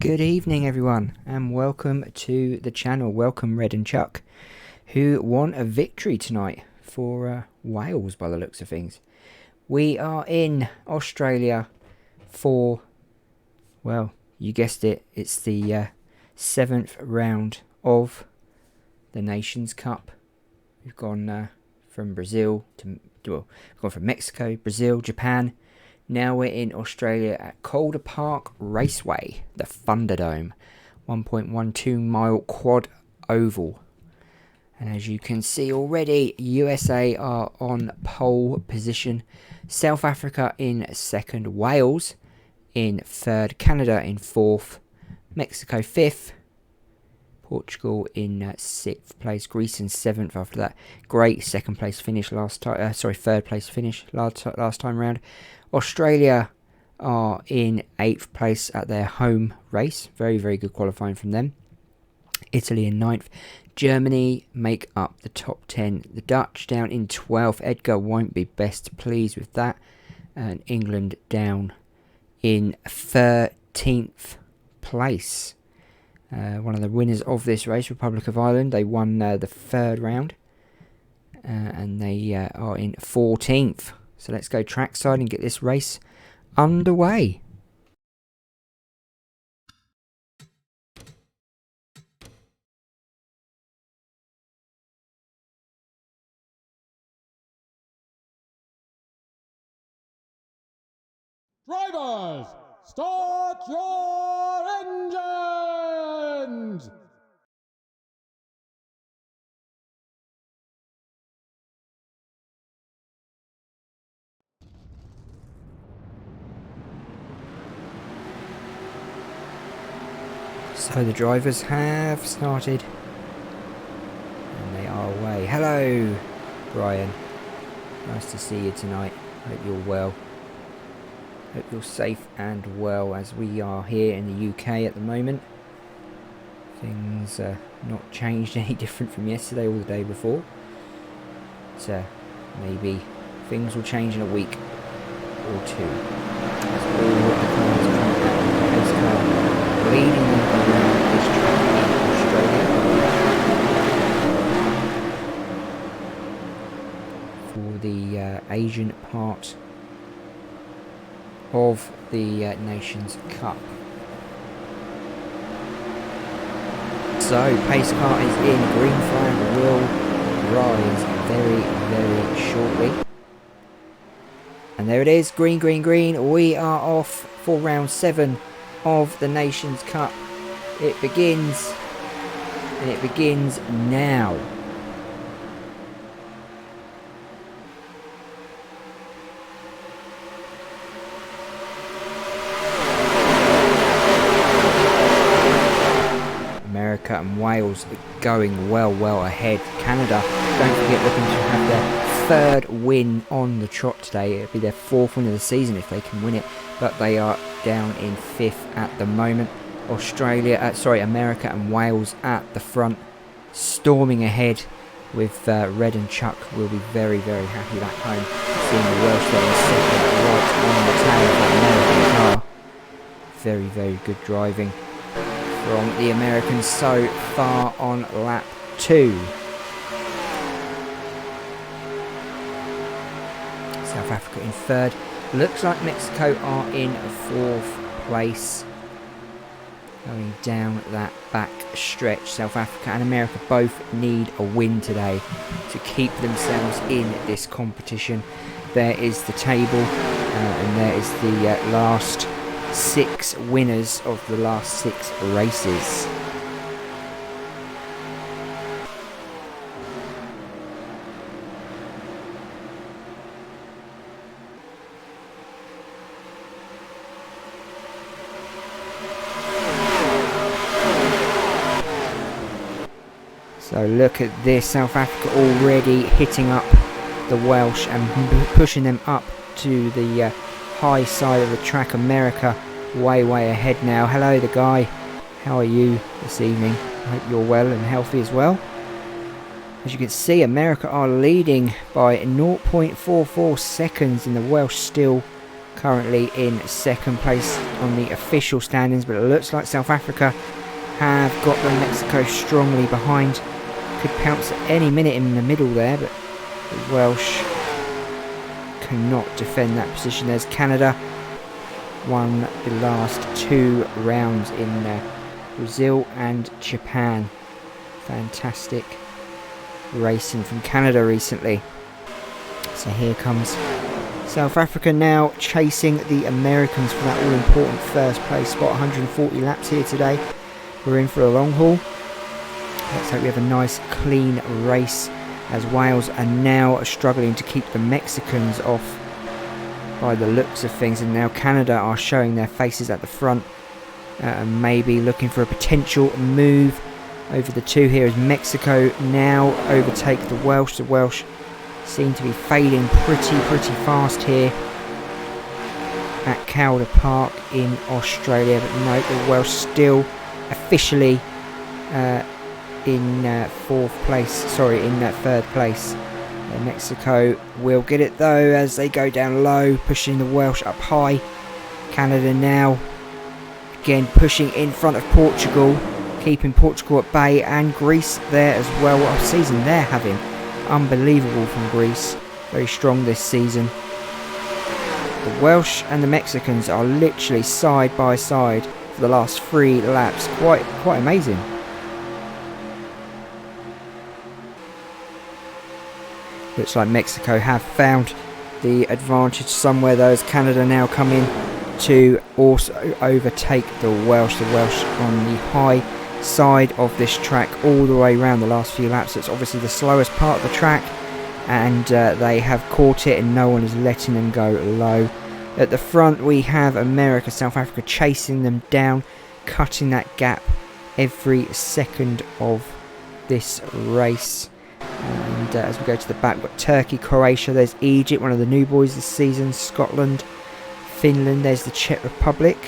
Good evening everyone and welcome to the channel. Welcome Red and Chuck, who won a victory tonight for Wales by the looks of things. We are in Australia for, well, you guessed it, it's the 7th round of the Nations Cup. We've gone from Brazil to, well, we've gone from Mexico, Brazil, Japan. Now we're in Australia at Calder Park Raceway, the Thunderdome, 1.12 mile quad oval. And as you can see already, USA are on pole position, South Africa in second, Wales in third, Canada in fourth, Mexico fifth, Portugal in 6th place, Greece in 7th after that great second place finish third place finish last time round. Australia are in 8th place at their home race. Very, very good qualifying from them. Italy in 9th. Germany make up the top 10. The Dutch down in 12th. Edgar won't be best pleased with that. And England down in 13th place. One of the winners of this race, Republic of Ireland, they won the third round. And they are in 14th. So let's go trackside and get this race underway. Drivers, start your engines! So the drivers have started and they are away. Hello, Brian. Nice to see you tonight. Hope you're well. Hope you're safe and well as we are here in the UK at the moment. Things not changed any different from yesterday or the day before. But maybe things will change in a week or two. As all the cars come out of the pace car, leading them around this track in Australia for the Asian part of the Nations Cup. So pace car is in, green flag will rise very, very shortly. And there it is, green, green, green. We are off for round 7 of the Nations Cup. It begins, and it begins now. America and Wales going well ahead. Canada, don't forget, looking to have their 3rd win on the trot today. It'll be their 4th win of the season if they can win it, but they are down in 5th at the moment. America and Wales at the front, storming ahead with Red and Chuck. Will be very, very happy back home seeing the Welsh there right on the tail of that American car. Very, very good driving from the Americans so far on lap 2. South Africa in 3rd. Looks like Mexico are in 4th place. Going down that back stretch. South Africa and America both need a win today to keep themselves in this competition. There is the table and there is the last 6 winners of the last 6 races. So look at this, South Africa already hitting up the Welsh and pushing them up to the high side of the track. America way ahead now. Hello the guy, how are you this evening? I hope you're well and healthy as well. As you can see, America are leading by 0.44 seconds and the Welsh still currently in second place on the official standings, but it looks like South Africa have got the Mexico strongly behind. Could pounce at any minute in the middle there, but the Welsh cannot defend that position. There's Canada, won the last 2 rounds in Brazil and Japan. Fantastic racing from Canada recently. So here comes South Africa now chasing the Americans for that all-important first place spot. 140 laps here today. We're in for a long haul. Let's hope we have a nice clean race, as Wales are now struggling to keep the Mexicans off by the looks of things, and now Canada are showing their faces at the front, and maybe looking for a potential move over the 2 here as Mexico now overtake the Welsh. The Welsh seem to be fading pretty fast here at Calder Park in Australia, but no, the Welsh still officially in third place. Mexico will get it though as they go down low, pushing the Welsh up high. Canada now again pushing in front of Portugal, keeping Portugal at bay, and Greece there as well. What a season they're having. Unbelievable from Greece. Very strong this season. The Welsh and the Mexicans are literally side by side for the last 3 laps. Quite amazing. Looks like Mexico have found the advantage somewhere though, as Canada now come in to also overtake the Welsh. The Welsh on the high side of this track all the way around the last few laps. It's obviously the slowest part of the track, and they have caught it and no one is letting them go low. At the front we have America, South Africa chasing them down, cutting that gap every second of this race. And as we go to the back, we've got Turkey, Croatia, there's Egypt, one of the new boys this season, Scotland, Finland, there's the Czech Republic.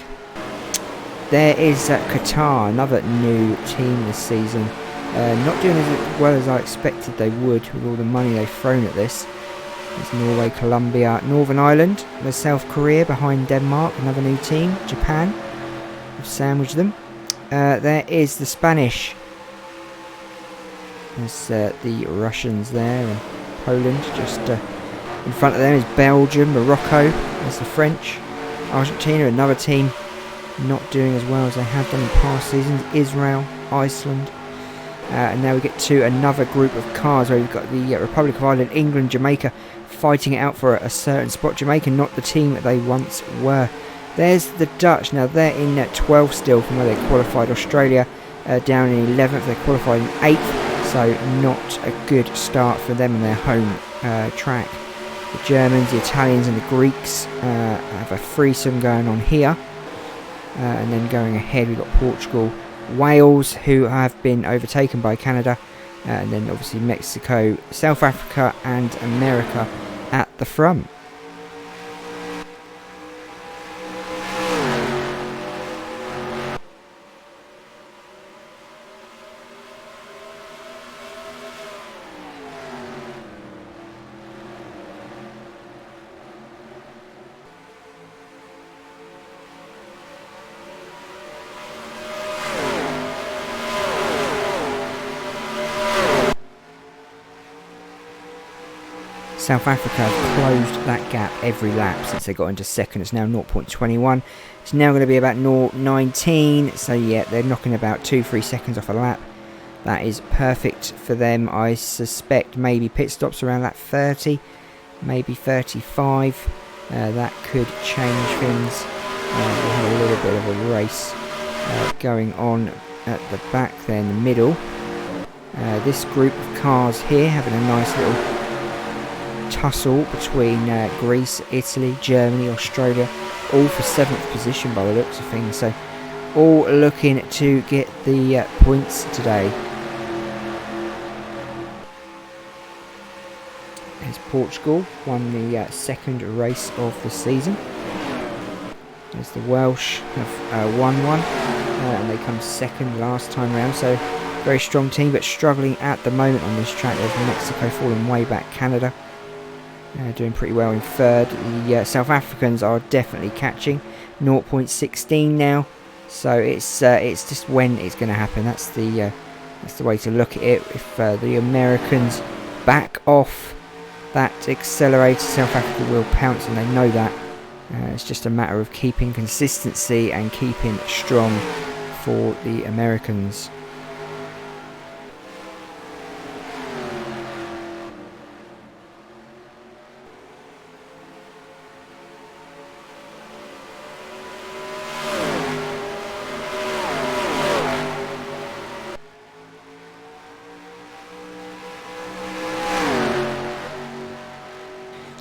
There is Qatar, another new team this season. Not doing as well as I expected they would with all the money they've thrown at this. There's Norway, Colombia, Northern Ireland, there's South Korea behind Denmark, another new team, Japan, we've sandwiched them. There is the Spanish. There's the Russians there, and Poland just in front of them is Belgium, Morocco, there's the French, Argentina, another team not doing as well as they have done in past seasons, Israel, Iceland, and now we get to another group of cars where we've got the Republic of Ireland, England, Jamaica fighting it out for a certain spot. Jamaica not the team that they once were. There's the Dutch, now they're in 12th still from where they qualified. Australia down in 11th, they qualified in 8th. So not a good start for them on their home track. The Germans, the Italians and the Greeks have a threesome going on here. And then going ahead we've got Portugal, Wales, who have been overtaken by Canada. And then obviously Mexico, South Africa and America at the front. South Africa have closed that gap every lap since they got into second. It's now 0.21. It's now going to be about 0.19. So yeah, they're knocking about 2-3 seconds off a lap. That is perfect for them. I suspect maybe pit stops around that 30, maybe 35. That could change things. We have a little bit of a race going on at the back there in the middle. This group of cars here having a nice little tussle between Greece, Italy, Germany, Australia, all for 7th position by the looks of things. So all looking to get the points today. As Portugal won the second race of the season. As the Welsh have won one, and they come second last time round. So very strong team, but struggling at the moment on this track. There's Mexico falling way back, Canada. doing pretty well in third. The South Africans are definitely catching, 0.16 now. So it's just when it's going to happen. That's the way to look at it. If the Americans back off that accelerator, South Africa will pounce, and they know that. It's just a matter of keeping consistency and keeping strong for the Americans.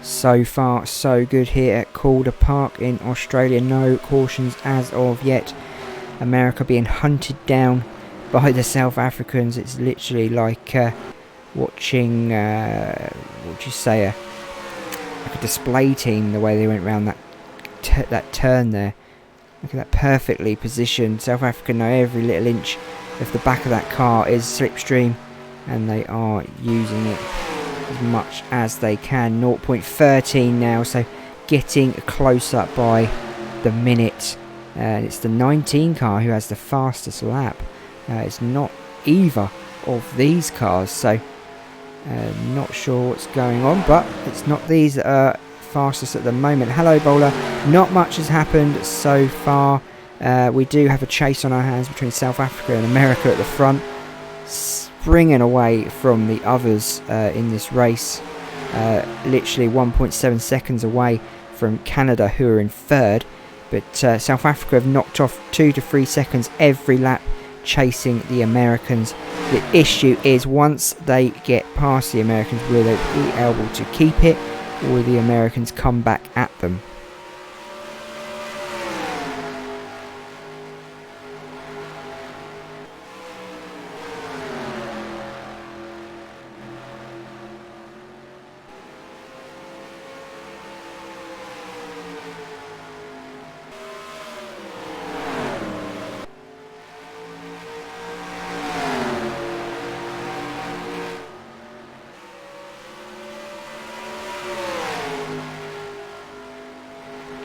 So far, so good here at Calder Park in Australia. No cautions as of yet. America being hunted down by the South Africans. It's literally like watching, what would you say, like a display team, the way they went around that turn there. Look at that, perfectly positioned. South Africa know every little inch of the back of that car is slipstream, and they are using it as much as they can. 0.13 now, so getting close up by the minute. And it's the 19 car who has the fastest lap. It's not either of these cars, so not sure what's going on, but it's not these that are fastest at the moment. Hello, bowler. Not much has happened so far. We do have a chase on our hands between South Africa and America at the front, springing away from the others in this race. Literally 1.7 seconds away from Canada, who are in third. But South Africa have knocked off 2 to 3 seconds every lap, chasing the Americans. The issue is, once they get past the Americans, will they be able to keep it, or will the Americans come back at them?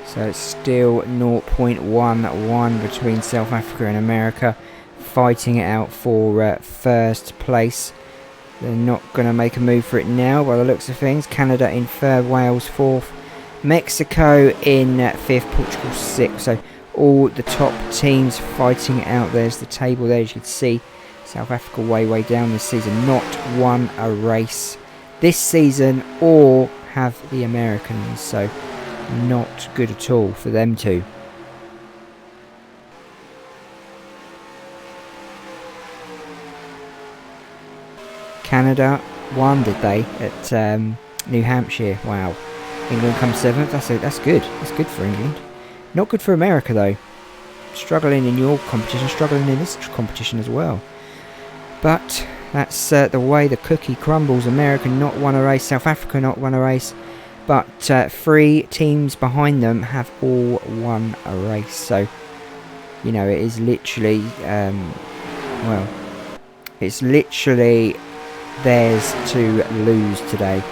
So it's still 0.11 between South Africa and America, fighting it out for first place. They're not going to make a move for it now by the looks of things. Canada in third, Wales fourth, Mexico in fifth, Portugal sixth. So all the top teams fighting it out. There's the table there, as you can see. South Africa way down this season, not won a race this season, or have the Americans. So not good at all for them too. Canada won, did they, at New Hampshire? Wow. England comes seventh. That's good. That's good for England. Not good for America though. Struggling in your competition, struggling in this competition as well. But that's the way the cookie crumbles. America not won a race. South Africa not won a race. But 3 teams behind them have all won a race. So, you know, it is literally, well, it's literally theirs to lose today.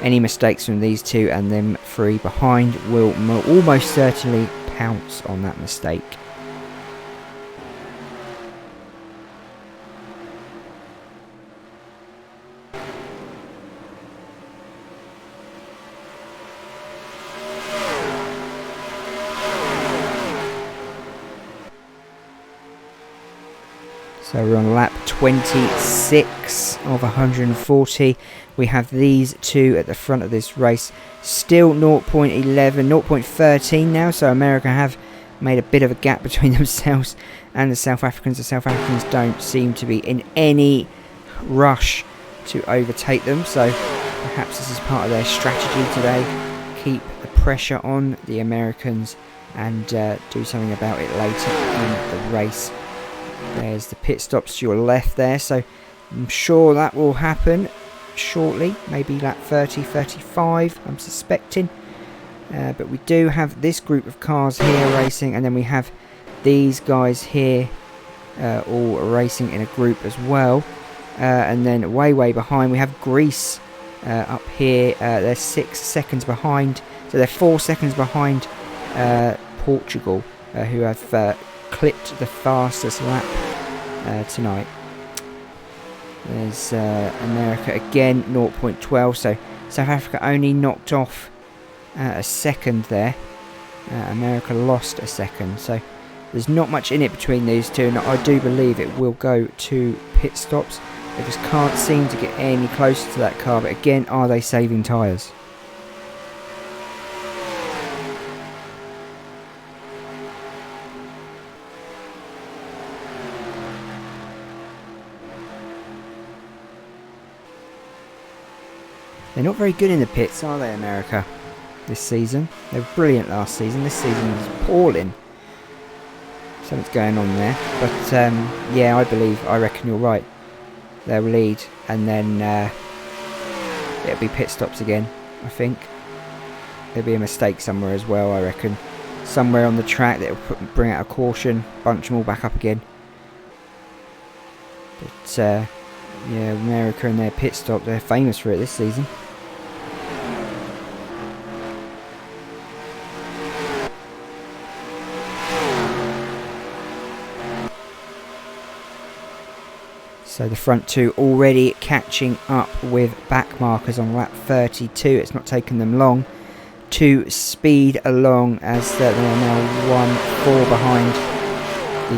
Any mistakes from these two and them 3 behind will almost certainly pounce on that mistake. So we're on lap 26 of 140. We have these 2 at the front of this race. Still 0.11, 0.13 now. So America have made a bit of a gap between themselves and the South Africans. The South Africans don't seem to be in any rush to overtake them. So perhaps this is part of their strategy today. Keep the pressure on the Americans and do something about it later in the race. There's the pit stops to your left there, so I'm sure that will happen shortly, maybe lap 30, 35, I'm suspecting. But we do have this group of cars here racing, and then we have these guys here all racing in a group as well. And then way behind we have Greece Up here, they're 6 seconds behind. So they're 4 seconds behind Portugal, who have clipped the fastest lap tonight. There's America again, 0.12. So South Africa only knocked off a second there. America lost a second. So there's not much in it between these two, and I do believe it will go to pit stops. They just can't seem to get any closer to that car. But again, are they saving tyres? They're not very good in the pits, are they, America, this season? They were brilliant last season. This season is appalling. Something's going on there. But, yeah, I reckon you're right. They'll lead, and then it'll be pit stops again, I think. There'll be a mistake somewhere as well, I reckon. Somewhere on the track that will bring out a caution, bunch them all back up again. But, yeah, America and their pit stop, they're famous for it this season. So the front two already catching up with back markers on lap 32. It's not taken them long to speed along, as they are now 1-4 behind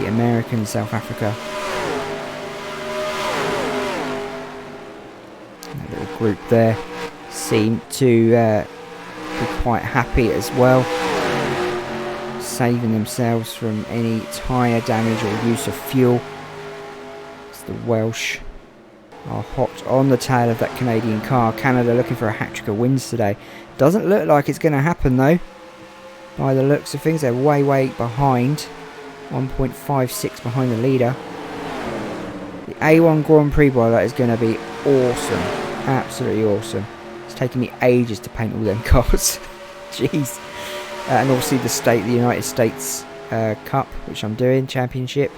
the American South Africa. That little group there seem to be quite happy as well, saving themselves from any tyre damage or use of fuel. The Welsh are hot on the tail of that Canadian car. Canada looking for a hat-trick of wins today. Doesn't look like it's going to happen though. By the looks of things, they're way behind. 1.56 behind the leader. The A1 Grand Prix, boy, that is going to be awesome. Absolutely awesome. It's taken me ages to paint all them cars. Jeez. And obviously the United States Cup, which I'm doing, championship.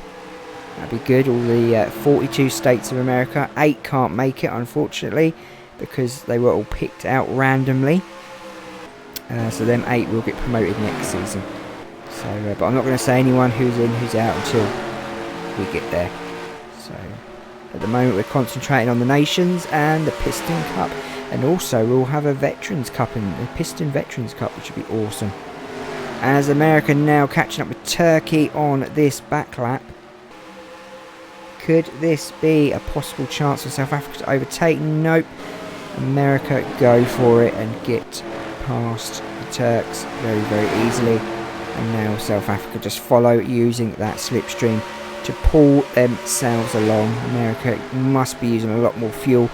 That'd be good. All the 42 states of America. 8 can't make it, unfortunately, because they were all picked out randomly. So them 8 will get promoted next season. So, but I'm not going to say anyone who's in, who's out until we get there. So at the moment we're concentrating on the Nations and the Piston Cup, and also we'll have a Veterans Cup in the Piston Veterans Cup, which would be awesome. As America now catching up with Turkey on this back lap. Could this be a possible chance for South Africa to overtake? Nope. America go for it and get past the Turks very easily. And now South Africa just follow, using that slipstream to pull themselves along. America must be using a lot more fuel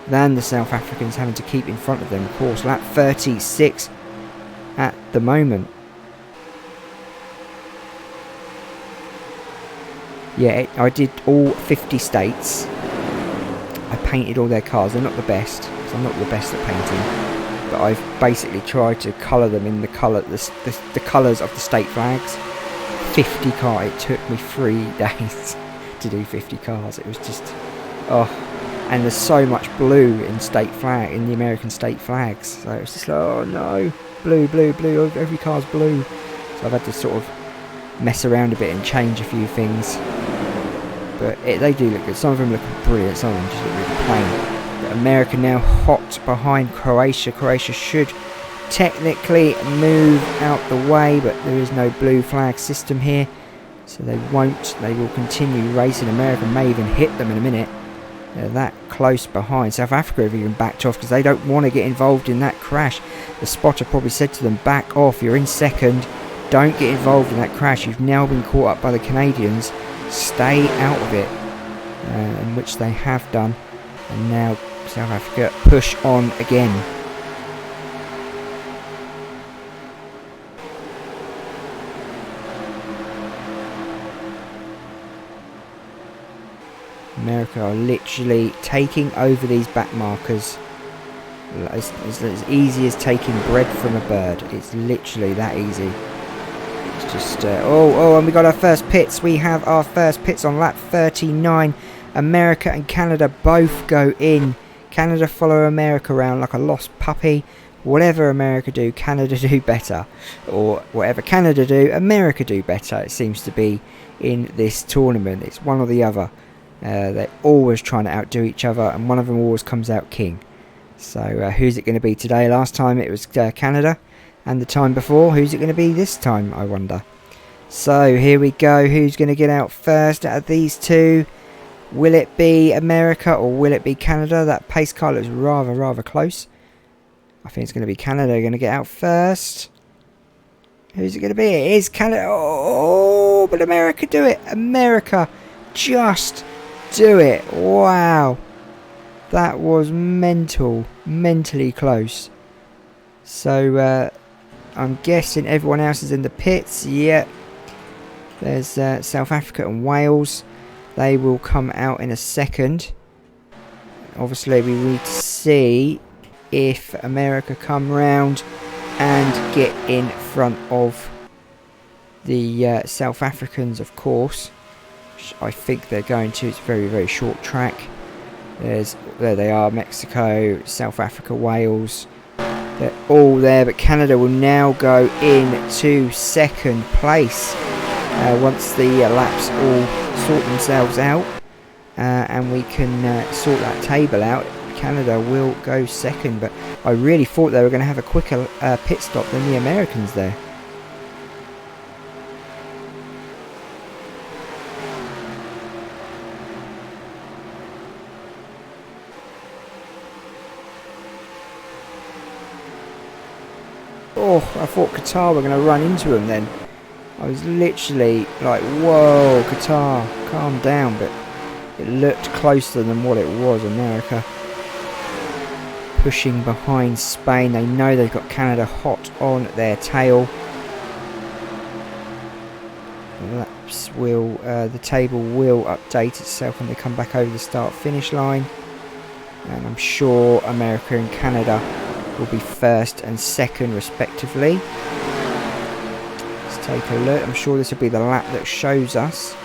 than the South Africans, having to keep in front of them. Of course, lap 36 at the moment. Yeah, I did all 50 states. I painted all their cars. They're not the best, because I'm not the best at painting. But I've basically tried to colour them in the colours of the state flags. 50 cars. It took me 3 days to do 50 cars. It was just, oh. And there's so much blue in the American state flags. So it's just like, oh no, blue. Every car's blue. So I've had to sort of mess around a bit and change a few things. But they do look good. Some of them look brilliant, some of them just look really plain. But America now hot behind Croatia. Croatia should technically move out the way, but there is no blue flag system here, so they won't. They will continue racing. America may even hit them in a minute. They're that close behind. South Africa have even backed off because they don't want to get involved in that crash. The spotter probably said to them, back off, you're in second, don't get involved in that crash. You've now been caught up by the Canadians. Stay out of it, in which they have done, and now South Africa push on again. America are literally taking over these back markers. As easy as taking bread from a bird. It's literally that easy. Just and we got our first pits. We have our first pits on lap 39. America and Canada both go in. Canada follow America around like a lost puppy. Whatever America do, Canada do better. Or whatever Canada do, America do better. It seems to be in this tournament. It's one or the other. They're always trying to outdo each other, and one of them always comes out king. So who's it going to be today? Last time it was Canada, and the time before, who's it going to be this time, I wonder? So here we go. Who's going to get out first out of these two? Will it be America or will it be Canada? That pace car looks rather close. I think it's going to be Canada going to get out first. Who's it going to be? It is Canada. Oh, but America do it. America just do it. Wow. That was mentally close. So I'm guessing everyone else is in the pits. Yeah. There's South Africa and Wales. They will come out in a second. Obviously we need to see if America come round and get in front of the South Africans, of course. I think they're going to. It's a very short track. There they are, Mexico, South Africa, Wales. They're all there, but Canada will now go into second place once the laps all sort themselves out, and we can sort that table out. Canada will go second, but I really thought they were going to have a quicker pit stop than the Americans there. Oh, I thought Qatar were going to run into them then. I was literally like, whoa, Qatar, calm down, but it looked closer than what it was. America pushing behind Spain. They know they've got Canada hot on their tail. Laps will, the table will update itself when they come back over the start-finish line. And I'm sure America and Canada will be first and second respectively. Let's take a look. I'm sure this will be the lap that shows us.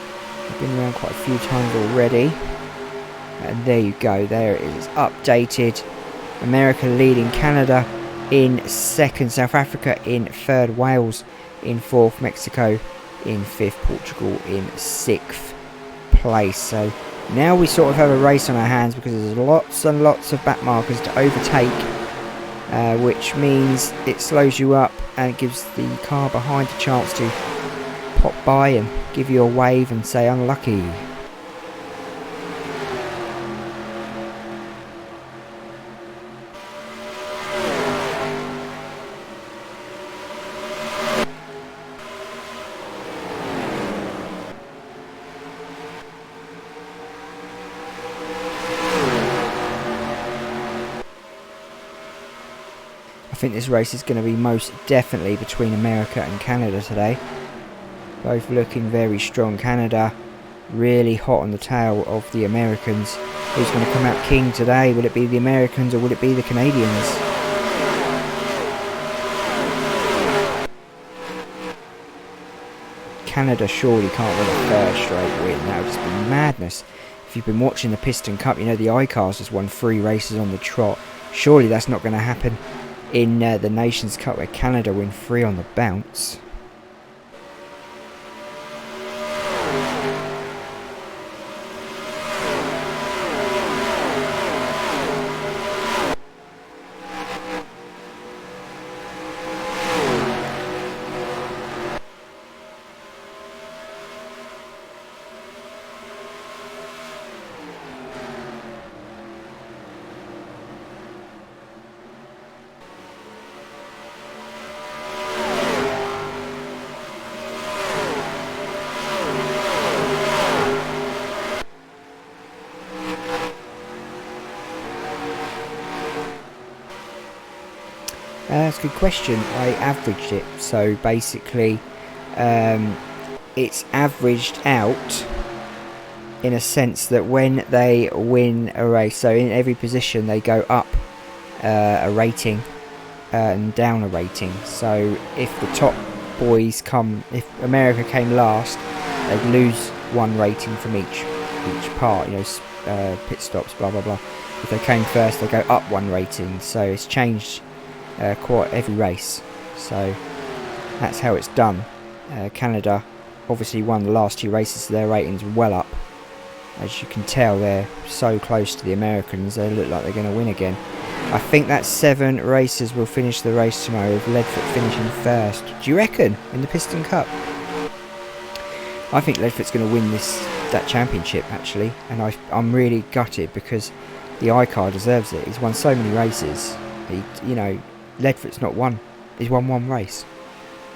I've been around quite a few times already. And there you go. There it is. Updated. America leading, Canada in second, South Africa in third, Wales in fourth, Mexico in fifth, Portugal in sixth place. So now we sort of have a race on our hands because there's lots and lots of back markers to overtake, which means it slows you up and gives the car behind a chance to pop by and give you a wave and say unlucky. I think this race is going to be most definitely between America and Canada today. Both looking very strong. Canada really hot on the tail of the Americans. Who's going to come out king today? Will it be the Americans or will it be the Canadians? Canada surely can't win a third straight win. That would just be madness. If you've been watching the Piston Cup, you know the iCars has won 3 races on the trot. Surely that's not going to happen in the Nations Cup where Canada win 3 on the bounce. That's a good question. I averaged it, so basically it's averaged out in a sense that when they win a race, so in every position they go up a rating and down a rating. So if the top boys come, if America came last, they'd lose 1 rating from each part, you know, pit stops, blah blah blah. if they came first, they go up 1 rating. So it's changed quite every race. So that's how it's done. Canada obviously won the last 2 races, so their rating's well up. As you can tell, they're so close to the Americans, they look like they're going to win again. I think that 7 racers will finish the race tomorrow, with Leadfoot finishing first. Do you reckon, in the Piston Cup? I think Leadfoot's going to win that championship, actually. And I'm really gutted, because the iCar deserves it. He's won so many races. Leadfoot's not won. He's won 1 race.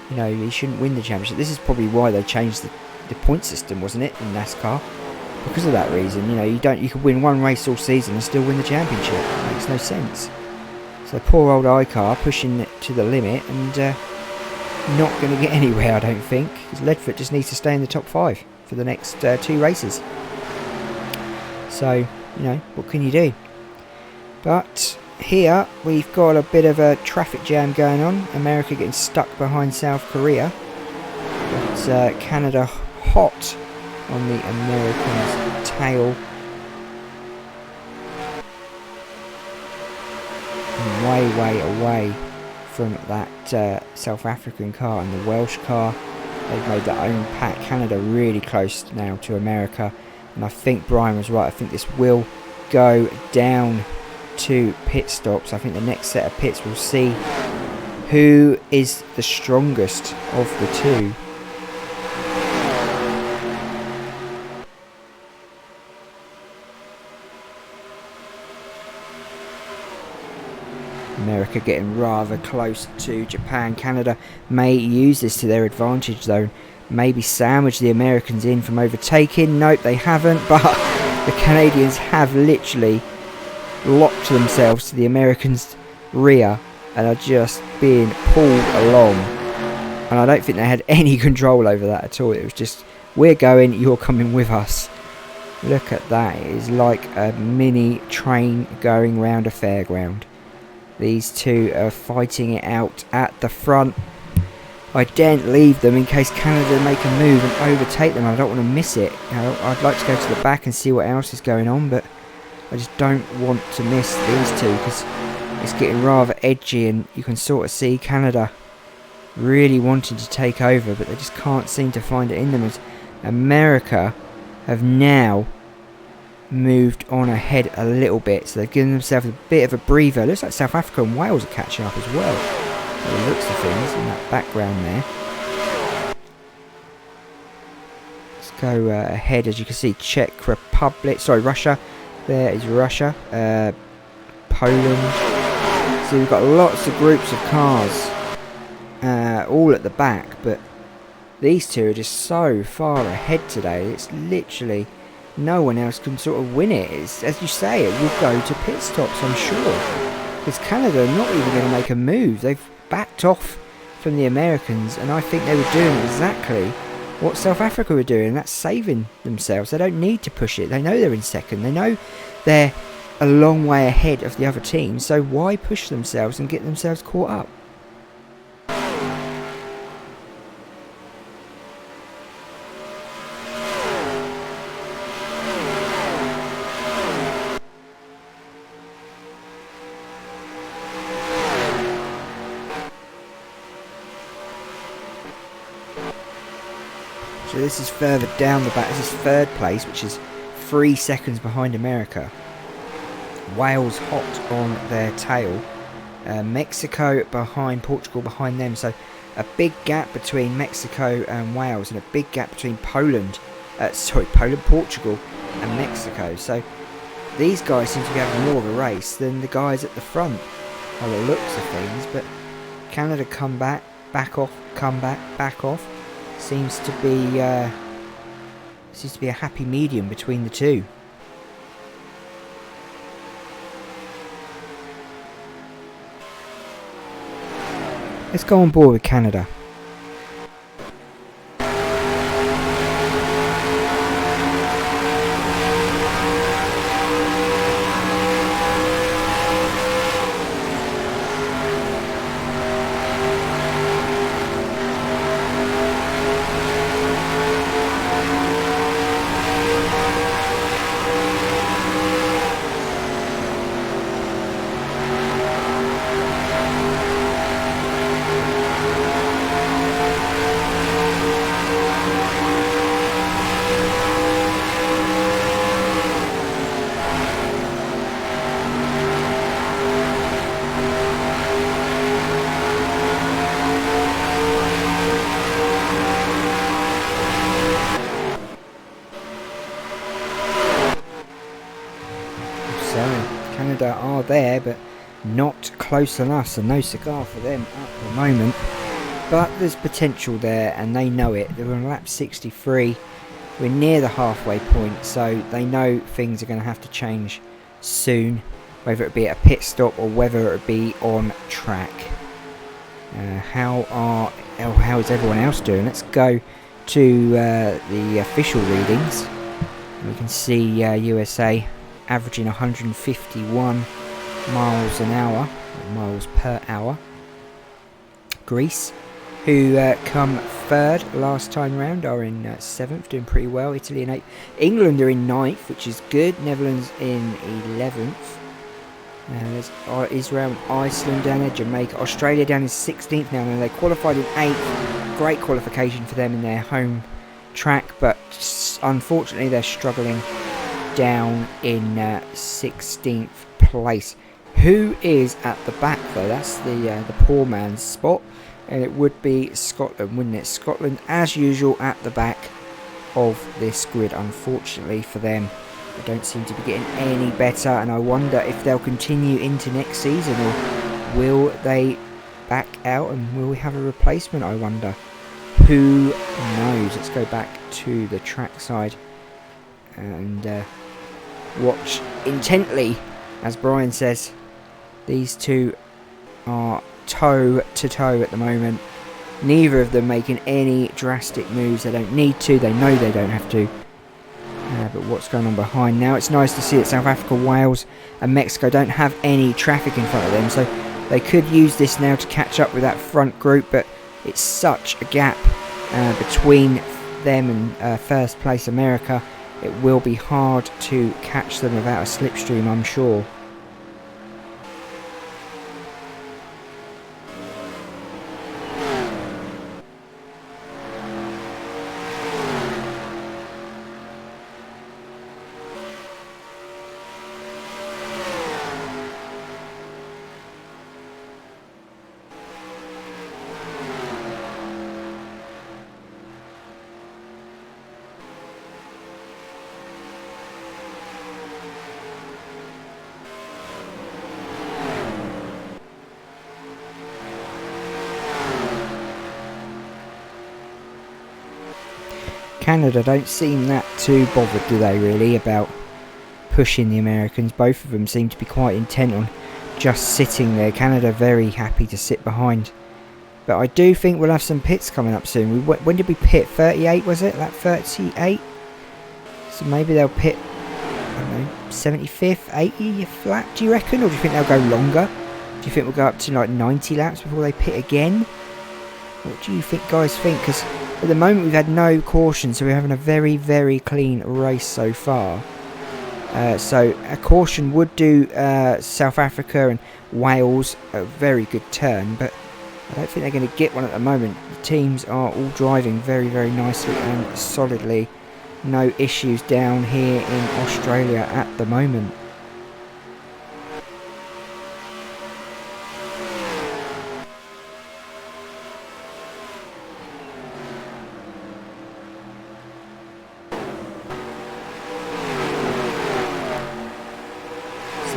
He shouldn't win the championship. This is probably why they changed the point system, wasn't it, in NASCAR? Because of that reason. You could win 1 race all season and still win the championship. It makes no sense. So poor old iCar pushing it to the limit and not going to get anywhere, I don't think. Because Leadfoot just needs to stay in the top 5 for the next 2 races. So, what can you do? But here we've got a bit of a traffic jam going on. America getting stuck behind South Korea. But Canada hot on the Americans' tail. And way away from that South African car and the Welsh car. They've made their own pack. Canada really close now to America. And I think Brian was right. I think this will go down to pit stops. I think the next set of pits will see who is the strongest of the 2. America getting rather close to Japan. Canada may use this to their advantage though. Maybe sandwich the Americans in from overtaking. Nope, they haven't. But the Canadians have literally locked themselves to the Americans' rear and are just being pulled along. And I don't think they had any control over that at all. It was just, we're going, you're coming with us. Look at that. It is like a mini train going round a fairground. These 2 are fighting it out at the front. I daren't leave them in case Canada make a move and overtake them. I don't want to miss it. I'd like to go to the back and see what else is going on, but I just don't want to miss these 2 because it's getting rather edgy, and you can sort of see Canada really wanting to take over, but they just can't seem to find it in them. As America have now moved on ahead a little bit, so they've given themselves a bit of a breather. It looks like South Africa and Wales are catching up as well. It looks of things in that background there. Let's go ahead. As you can see, Czech Republic, sorry, Russia. There is Russia, Poland. So we've got lots of groups of cars all at the back, but these 2 are just so far ahead today. It's literally no one else can sort of win it. It's, as you say, it will go to pit stops, I'm sure. Because Canada are not even going to make a move. They've backed off from the Americans, and I think they were doing exactly what South Africa were doing. That's saving themselves. They don't need to push it. They know they're in second. They know they're a long way ahead of the other team. So why push themselves and get themselves caught up? So this is further down the back. This is 3rd place, which is 3 seconds behind America. Wales hot on their tail. Mexico behind, Portugal behind them. So a big gap between Mexico and Wales, and a big gap between Poland, Portugal and Mexico. So these guys seem to be having more of a race than the guys at the front by the looks of things. But Canada come back, back off, come back, back off. Seems to be a happy medium between the 2. Let's go on board with Canada. Canada are there, but not close enough, so no cigar for them at the moment. But there's potential there, and they know it. They're on lap 63. We're near the halfway point, so they know things are going to have to change soon, whether it be at a pit stop or whether it be on track. How is everyone else doing? Let's go to the official readings. We can see USA averaging 151 miles an hour, miles per hour. Greece, who come third last time round, are in 7th, doing pretty well. Italy in 8th. England are in 9th, which is good. Netherlands in 11th. There's Israel and Iceland down there. Jamaica, Australia down in 16th now. And they qualified in 8th. Great qualification for them in their home track, but unfortunately they're struggling down in 16th place. Who is at the back though? That's the poor man's spot, and it would be Scotland, wouldn't it? Scotland, as usual, at the back of this grid. Unfortunately for them, they don't seem to be getting any better, and I wonder if they'll continue into next season, or will they back out, and will we have a replacement, I wonder? Who knows? Let's go back to the track side and watch intently as Brian says. These two are toe to toe at the moment. Neither of them making any drastic moves. They don't need to. They know they don't have to. But what's going on behind now? It's nice to see that South Africa, Wales and Mexico don't have any traffic in front of them, so they could use this now to catch up with that front group, but it's such a gap between them and first place America. It will be hard to catch them without a slipstream, I'm sure. Canada don't seem that too bothered, do they, really, about pushing the Americans. Both of them seem to be quite intent on just sitting there. Canada very happy to sit behind. But I do think we'll have some pits coming up soon. When did we pit? 38 was it? Lap 38? So maybe they'll pit, I don't know, 75th, 80th lap, do you reckon? Or do you think they'll go longer? Do you think we'll go up to like 90 laps before they pit again? What do you think, guys think? Because at the moment we've had no caution, so we're having a very, very clean race so far. So a caution would do South Africa and Wales a very good turn, but I don't think they're going to get one at the moment. The teams are all driving very, very nicely and solidly. No issues down here in Australia at the moment.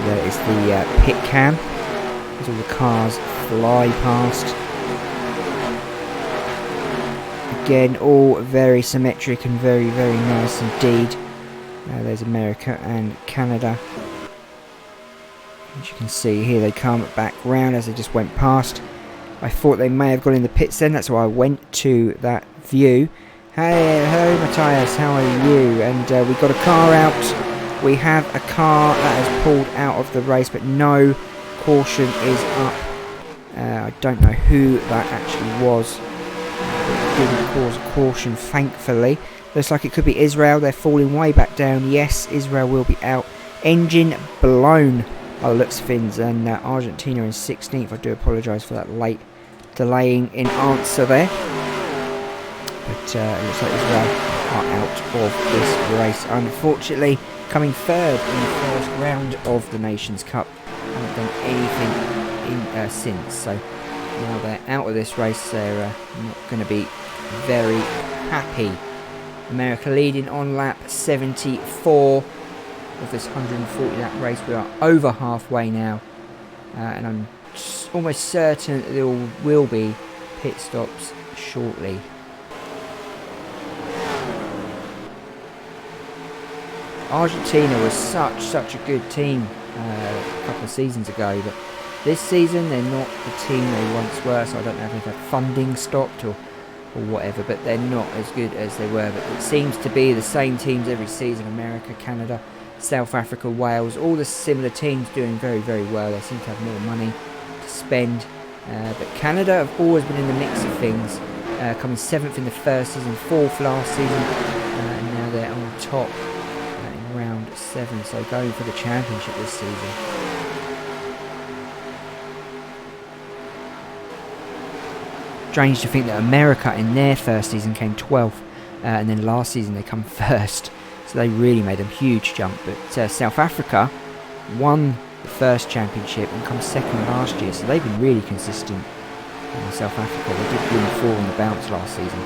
There is the pit cam as all the cars fly past. Again, all very symmetric and very, very nice indeed. There's America and Canada. As you can see here, they come back round as they just went past. I thought they may have gone in the pits then, that's why I went to that view. Hey, hello Matthias, how are you? And we've got a car out. We have a car that has pulled out of the race, but no caution is up. I don't know who that actually was. It didn't cause a caution, thankfully. Looks like it could be Israel. They're falling way back down. Yes, Israel will be out. Engine blown by the looks of things. And Argentina in 16th. I do apologise for that late delaying in answer there. But it looks like Israel are out of this race, unfortunately. Coming third in the first round of the Nations Cup. Haven't done anything since, so now they're out of this race. They're not going to be very happy. America leading on lap 74. of this 140 lap race. We are over halfway now, and I'm almost certain that there will be pit stops shortly. Argentina was such a good team a couple of seasons ago, but this season they're not the team they once were, so I don't know if they've had funding stopped or whatever, but they're not as good as they were. But it seems to be the same teams every season: America, Canada, South Africa, Wales, all the similar teams doing very well. They seem to have more money to spend, but Canada have always been in the mix of things, coming 7th in the first season, 4th last season, and now they're on top in round 7, so going for the championship this season. Strange to think that America in their first season came 12th, and then last season they come first, so they really made a huge jump. But South Africa won the first championship and come second last year, so they've been really consistent in South Africa. They did win 4 on the bounce last season.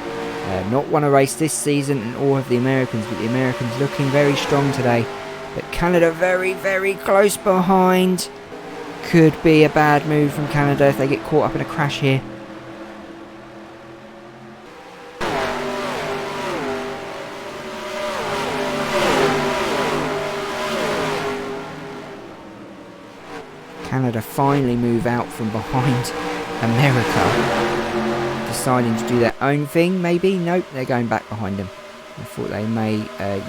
Not won a race this season, and all of the Americans, but the Americans looking very strong today. But Canada very close behind. Could be a bad move from Canada if they get caught up in a crash here. Canada finally move out from behind America, deciding to do their own thing. Maybe, nope, they're going back behind them. I thought they may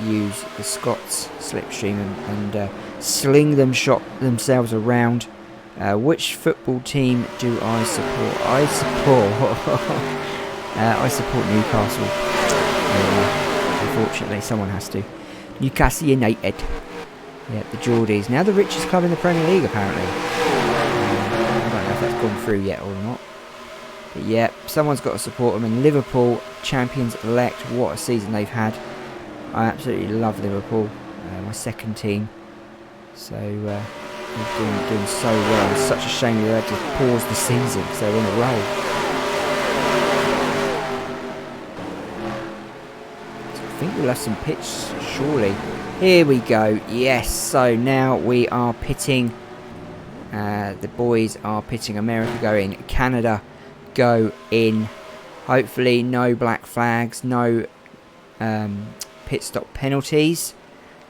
use the Scots slipstream and sling them, shot themselves around. Which football team do I support? I support Newcastle. Unfortunately, someone has to. Newcastle United. Yeah, the Geordies. Now the richest club in the Premier League, apparently. I don't know if that's gone through yet or not. But yeah, someone's got to support them. And Liverpool, champions-elect. What a season they've had. I absolutely love Liverpool. My second team. So, they're doing so well. It's such a shame they had to pause the season because they're on a roll. So I think we'll have some pits, surely. Here we go. Yes, so now we are pitting. The boys are pitting. America go in. Canada go in. Hopefully no black flags, no pit stop penalties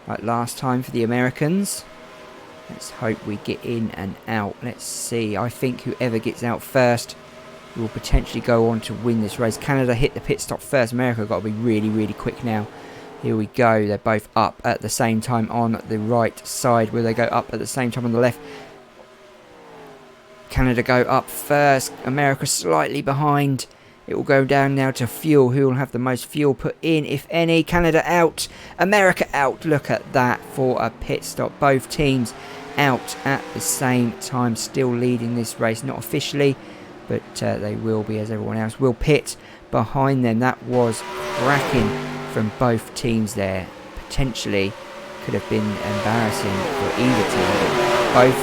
like last time for the Americans. Let's hope we get in and out. Let's see. I think whoever gets out first will potentially go on to win this race. Canada hit the pit stop first. America got to be really quick now. Here we go. They're both up at the same time on the right side. Will they go up at the same time on the left? Canada go up first. America slightly behind. It will go down now to fuel. Who will have the most fuel put in, if any? Canada out. America out. Look at that for a pit stop. Both teams out at the same time. Still leading this race. Not officially, but they will be, as everyone else will pit behind them. That was cracking from both teams there. Potentially could have been embarrassing for either team. Both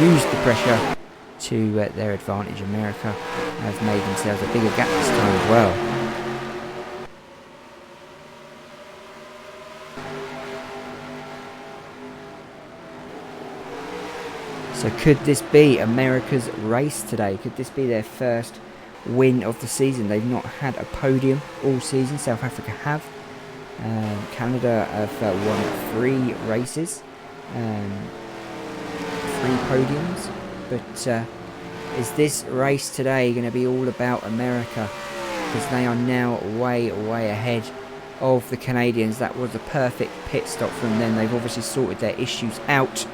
used the pressure to their advantage. America have made themselves a bigger gap this time as well. So could this be America's race today? Could this be their first win of the season? They've not had a podium all season. South Africa have. Canada have won 3 races, 3 podiums. But is this race today going to be all about America? Because they are now way ahead of the Canadians. That was a perfect pit stop from them. They've obviously sorted their issues out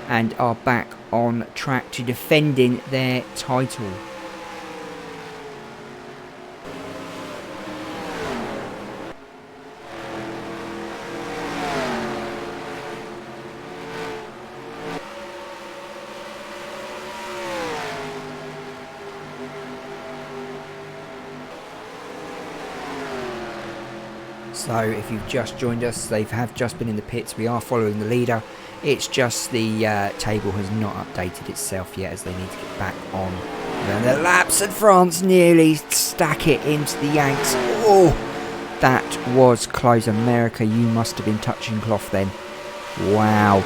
and are back on track to defending their title. So if you've just joined us, they have just been in the pits. We are following the leader. It's just the table has not updated itself yet, as they need to get back on. And the laps, and France nearly stack it into the Yanks. Oh, That was close. America, you must have been touching cloth then. Wow.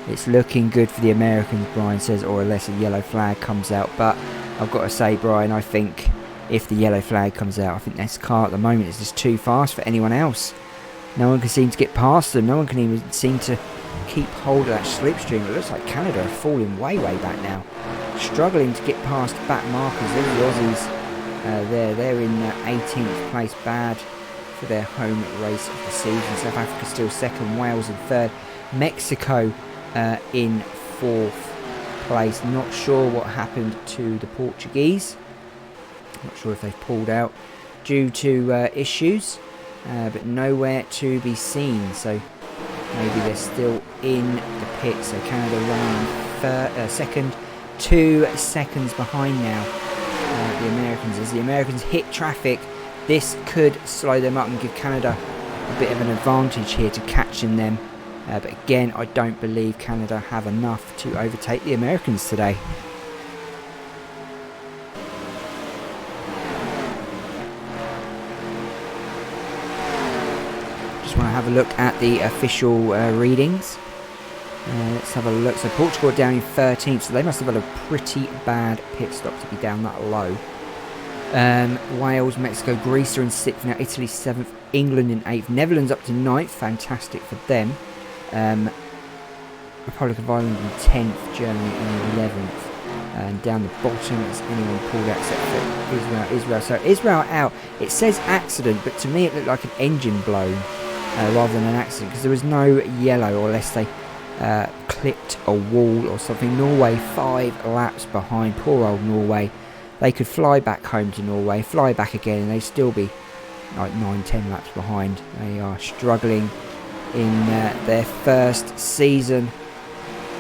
It's looking good for the Americans, Brian says, or unless a yellow flag comes out. But I've got to say, Brian, I think if the yellow flag comes out, I think this car at the moment is just too fast for anyone else. No one can seem to get past them. No one can even seem to keep hold of that slipstream. It looks like Canada are falling way back now. Struggling to get past back markers. There's the Aussies they're in 18th place. Bad for their home race of the season. South Africa still second, Wales in third, Mexico in fourth place. Not sure what happened to the Portuguese. Not sure if they've pulled out due to issues, but nowhere to be seen. So maybe they're still in the pit. So Canada running second, 2 seconds behind now. The Americans, as the Americans hit traffic, this could slow them up and give Canada a bit of an advantage here to catching them. But again, I don't believe Canada have enough to overtake the Americans today. Just want to have a look at the official readings. Let's have a look. So Portugal are down in 13th, so they must have had a pretty bad pit stop to be down that low. Wales, Mexico, Greece are in 6th now, Italy 7th, England in 8th, Netherlands up to 9th, fantastic for them. Republic of Ireland in 10th, Germany in 11th. And down the bottom, is anyone pulled out except for Israel. So Israel out. It says accident, but to me it looked like an engine blown rather than an accident, because there was no yellow, or unless they clipped a wall or something. Norway 5 laps behind. Poor old Norway. They could fly back home to Norway, fly back again, and they'd still be like 9-10 laps behind. They are struggling in their first season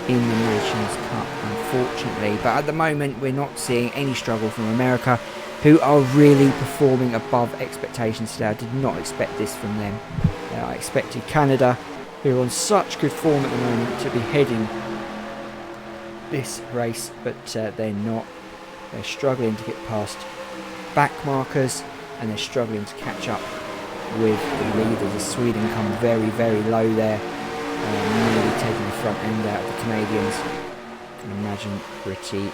in the Nations Cup, unfortunately. But at the moment, we're not seeing any struggle from America, who are really performing above expectations today. I did not expect this from them. I expected Canada, who are on such good form at the moment, to be heading this race, but they're not. They're struggling to get past back markers, and they're struggling to catch up with the leaders. As Sweden come very low there, nearly taking the front end out of the Canadians. I can imagine pretty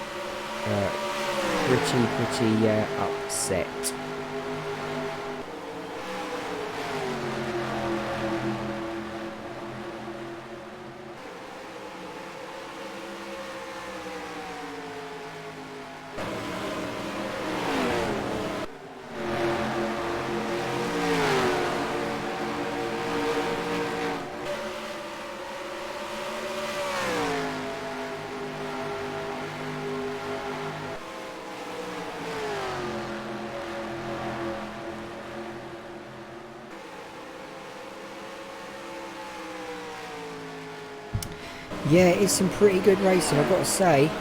upset. Yeah, it's some pretty good racing, I've got to say.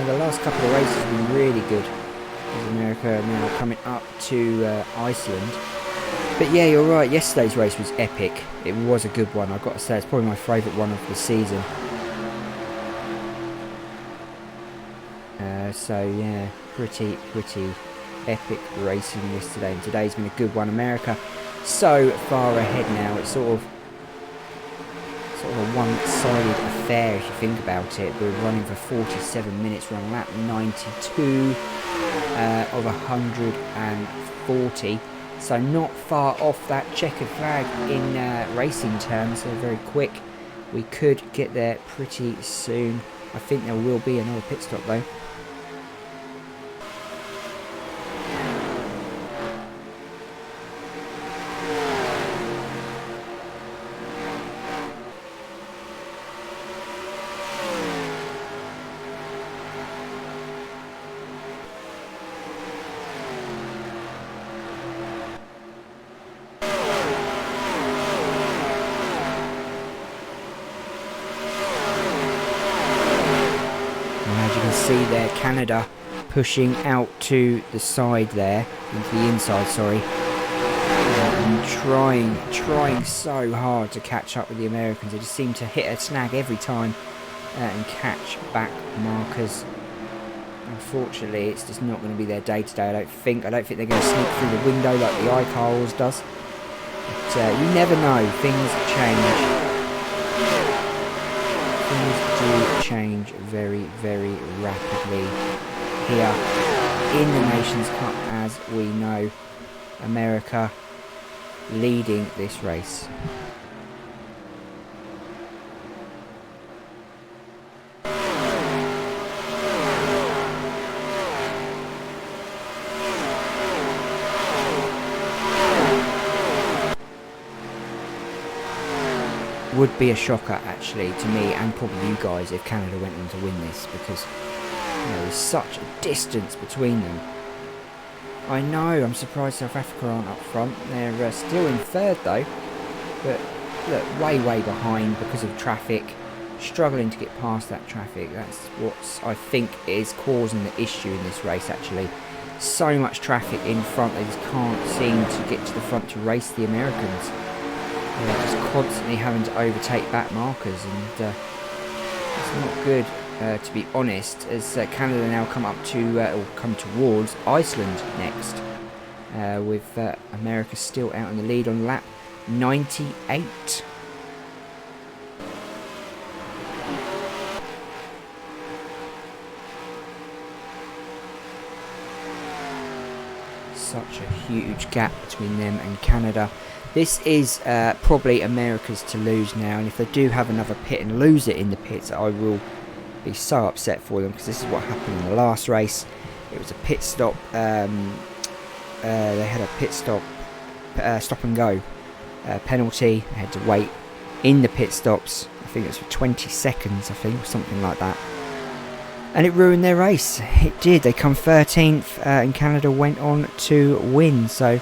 The last couple of races have been really good. As America now coming up to Iceland. But yeah, you're right, yesterday's race was epic. It was a good one, I've got to say. It's probably my favourite one of the season. So yeah, pretty epic racing yesterday. And today's been a good one. America so far ahead now. It's sort of a one-sided affair if you think about it. We're running for 47 minutes. We're on lap 92 of 140. So not far off that checkered flag in racing terms. They're very quick. We could get there pretty soon. I think there will be another pit stop though. See there, Canada pushing out to the side there, into the inside, sorry, and trying so hard to catch up with the Americans. They just seem to hit a snag every time and catch back markers. Unfortunately, it's just not going to be their day today. I don't think they're going to sneak through the window like the iCar always does. But you never know, things change. Things do change very, very rapidly here in the Nations Cup, as we know. America leading this race. Would be a shocker actually to me and probably you guys if Canada went on to win this, because there's such a distance between them. I know, I'm surprised South Africa aren't up front. They're still in third though, but look, way behind because of traffic, struggling to get past that traffic. That's what I think is causing the issue in this race actually. So much traffic in front, they just can't seem to get to the front to race the Americans. They're just constantly having to overtake back markers, and it's not good, to be honest, as Canada now come up to, or come towards Iceland next, with America still out in the lead on lap 98. Such a huge gap between them and Canada. This is probably America's to lose now, and if they do have another pit and lose it in the pits, I will be so upset for them, because this is what happened in the last race. It was a pit stop. They had a pit stop, stop and go penalty. They had to wait in the pit stops. I think it was for 20 seconds, I think, or something like that. And it ruined their race. It did. They come 13th, and Canada went on to win. So,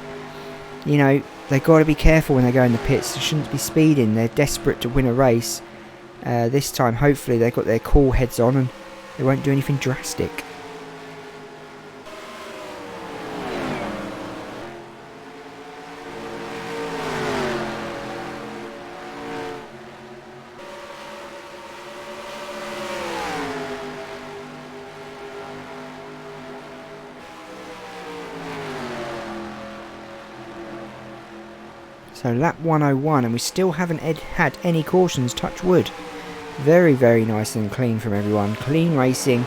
you know, they've got to be careful when they go in the pits. They shouldn't be speeding. They're desperate to win a race. This time, hopefully, they've got their cool heads on and they won't do anything drastic. So lap 101, and we still haven't had any cautions, touch wood. Very, very nice and clean from everyone. Clean racing.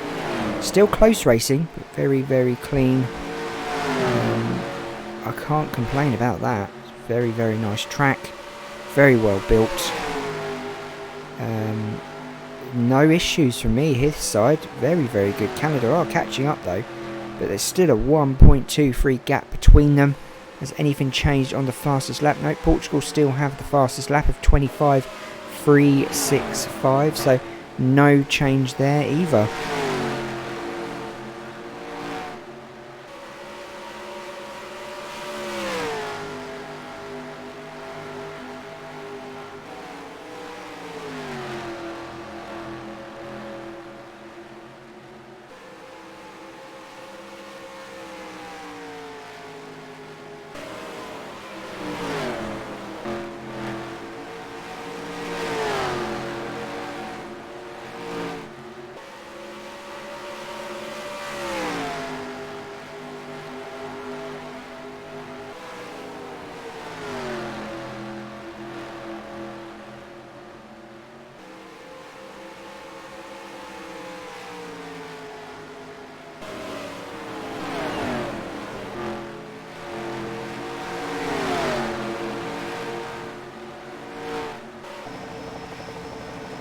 Still close racing, but very, very clean. I can't complain about that. Very, very nice track. Very well built. No issues from me this side. Very, very good. Canada are catching up though, but there's still a 1.23 gap between them. Has anything changed on the fastest lap? No, Portugal still have the fastest lap of 25.365, so no change there either.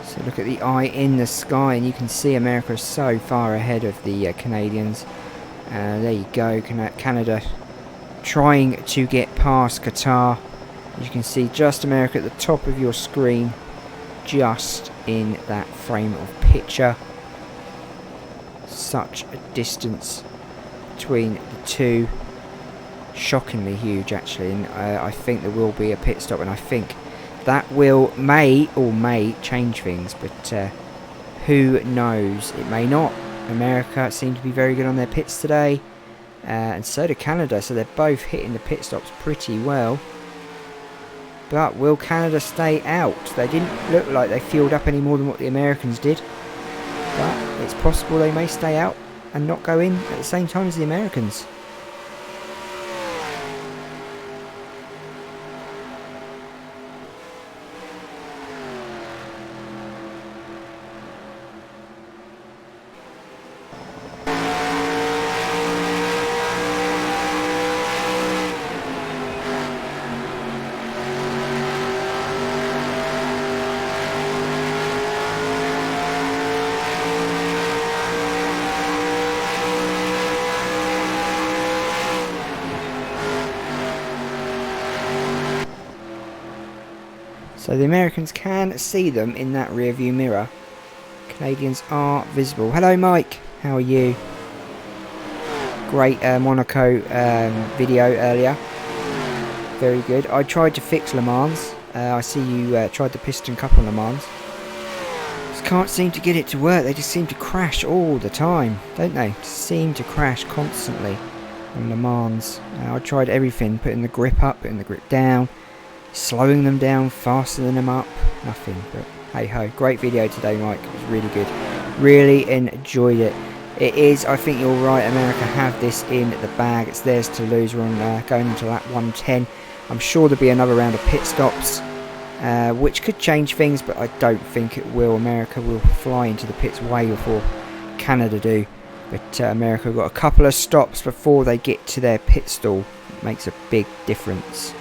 So look at the eye in the sky, and you can see America is so far ahead of the Canadians. There you go, Canada trying to get past Qatar. As you can see, just America at the top of your screen, just in that frame of picture. Such a distance between the two. Shockingly huge actually, and I think there will be a pit stop, and I think that may change things, but who knows? It may not. America seem to be very good on their pits today, and so do Canada, so they're both hitting the pit stops pretty well. But will Canada stay out? They didn't look like they fueled up any more than what the Americans did, but it's possible they may stay out and not go in at the same time as the Americans. So the Americans can see them in that rear view mirror. Canadians are visible. Hello Mike, how are you? Great Monaco video earlier. Very good. I tried to fix Le Mans. I see you tried the Piston Cup on Le Mans. Just can't seem to get it to work. They just seem to crash all the time, don't they? Just seem to crash constantly on Le Mans. I tried everything, putting the grip up, putting the grip down, slowing them down, fastening them up. Nothing, but hey ho. Great video today, Mike. It was really good. Really enjoyed it. It is, I think you're right, America have this in the bag. It's theirs to lose. We're on going into lap 110. I'm sure there'll be another round of pit stops, which could change things, but I don't think it will. America will fly into the pits way before Canada do. But America have got a couple of stops before they get to their pit stall. It makes a big difference.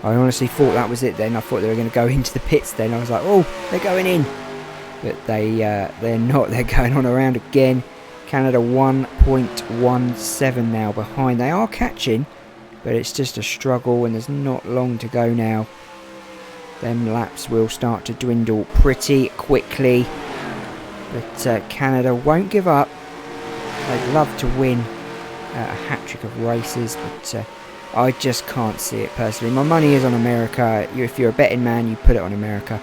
I honestly thought that was it then. I thought they were going to go into the pits then. I was like, oh, they're going in. But they're not. They're going on around again. Canada 1.17 now behind. They are catching, but it's just a struggle and there's not long to go now. Them laps will start to dwindle pretty quickly. But Canada won't give up. They'd love to win a hat-trick of races, but I just can't see it personally. My money is on America. If you're a betting man, you put it on America.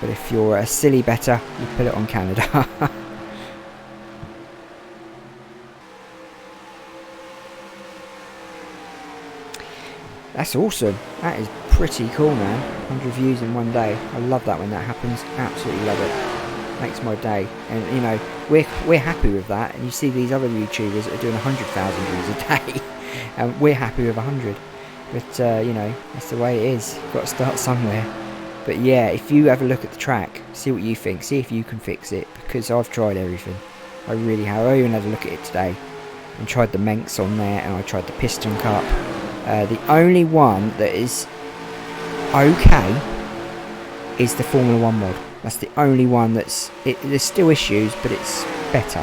But if you're a silly bettor, you put it on Canada. That's awesome. That is pretty cool, man. 100 views in one day. I love that when that happens. Absolutely love it. Makes my day. And you know, we're happy with that. And you see these other YouTubers that are doing 100,000 views a day. And we're happy with 100. But you know, that's the way it is. You've got to start somewhere. But yeah, if you have a look at the track, see what you think, see if you can fix it, because I've tried everything. I really have. I even had a look at it today and tried the Manx on there, and I tried the Piston Cup. The only one that is okay is the Formula 1 mod. That's the only one that's... there's still issues, but it's better.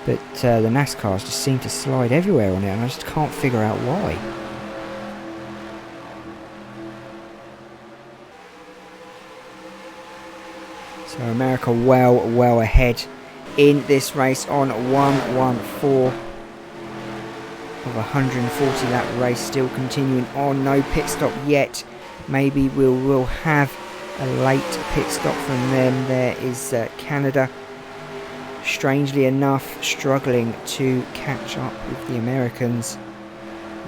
But the NASCARs just seem to slide everywhere on it, and I just can't figure out why. So America well ahead in this race on 1:14 of 140 lap race, still continuing on. No pit stop yet. Maybe we'll have a late pit stop from them. There is Canada, strangely enough, struggling to catch up with the Americans.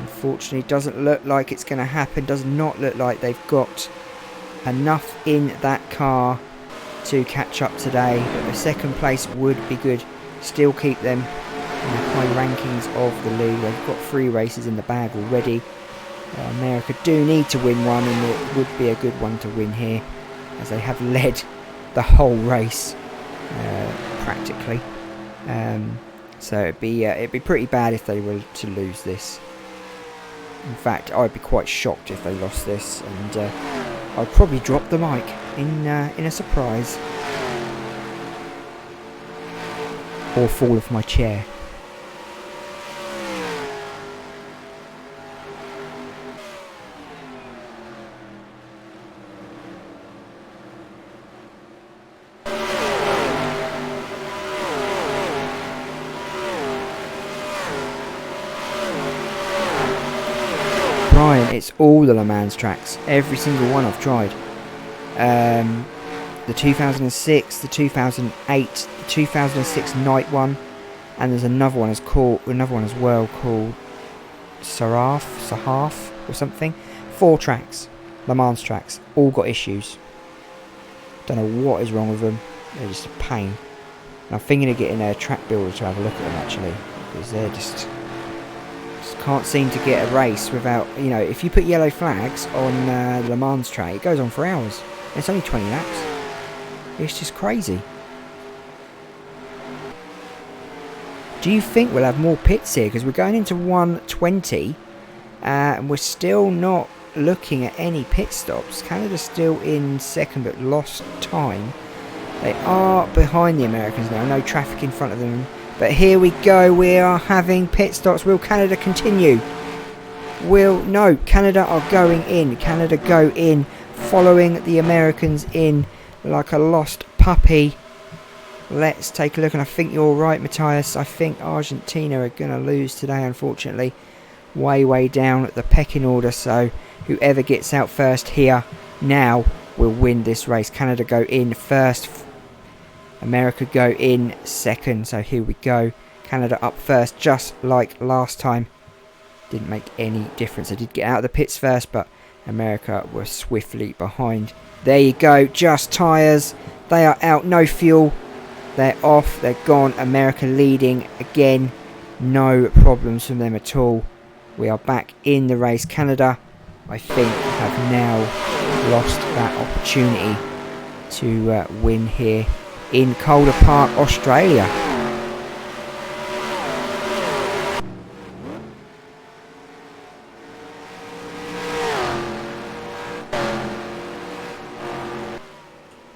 Unfortunately, it doesn't look like it's going to happen. Does not look like they've got enough in that car to catch up today, but the second place would be good. Still keep them in the high rankings of the league. They've got 3 races in the bag already. America do need to win one, and it would be a good one to win here, as they have led the whole race practically. So it'd be pretty bad if they were to lose this. In fact, I'd be quite shocked if they lost this, and I'd probably drop the mic in a surprise, or fall off my chair. Brian, it's all the Le Mans tracks, every single one I've tried. The 2006, the 2008, the 2006 night one, and there's another one as well called Sahaf or something. 4 tracks, Le Mans tracks, all got issues. Don't know what is wrong with them. They're just a pain. And I'm thinking of getting a track builder to have a look at them actually, because they're just can't seem to get a race without, you know, if you put yellow flags on the Le Mans track, it goes on for hours. It's only 20 laps. It's just crazy. Do you think we'll have more pits here? Because we're going into 120 and we're still not looking at any pit stops. Canada's still in second but lost time. They are behind the Americans now. No traffic in front of them. But here we go, we are having pit stops. Will Canada continue? No, Canada are going in. Canada go in, following the Americans in like a lost puppy. Let's take a look, and I think you're right, Matthias. I think Argentina are going to lose today, unfortunately. Way down at the pecking order, so whoever gets out first here now will win this race. Canada go in first, America go in second, so here we go. Canada up first, just like last time. Didn't make any difference. I did get out of the pits first, but America were swiftly behind. There you go, just tyres. They are out, no fuel. They're off, they're gone. America leading again. No problems from them at all. We are back in the race. Canada, I think, have now lost that opportunity to win here in Calder Park, Australia.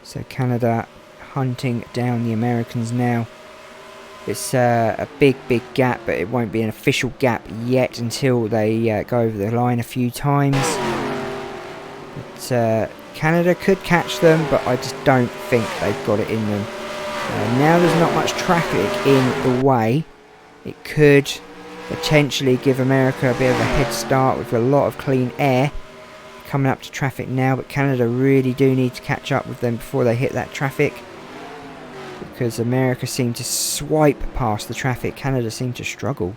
So Canada hunting down the Americans now. It's a big gap, but it won't be an official gap yet until they go over the line a few times. But Canada could catch them, but I just don't think they've got it in them. Now there's not much traffic in the way. It could potentially give America a bit of a head start with a lot of clean air coming up to traffic now, but Canada really do need to catch up with them before they hit that traffic, because America seemed to swipe past the traffic. Canada seemed to struggle.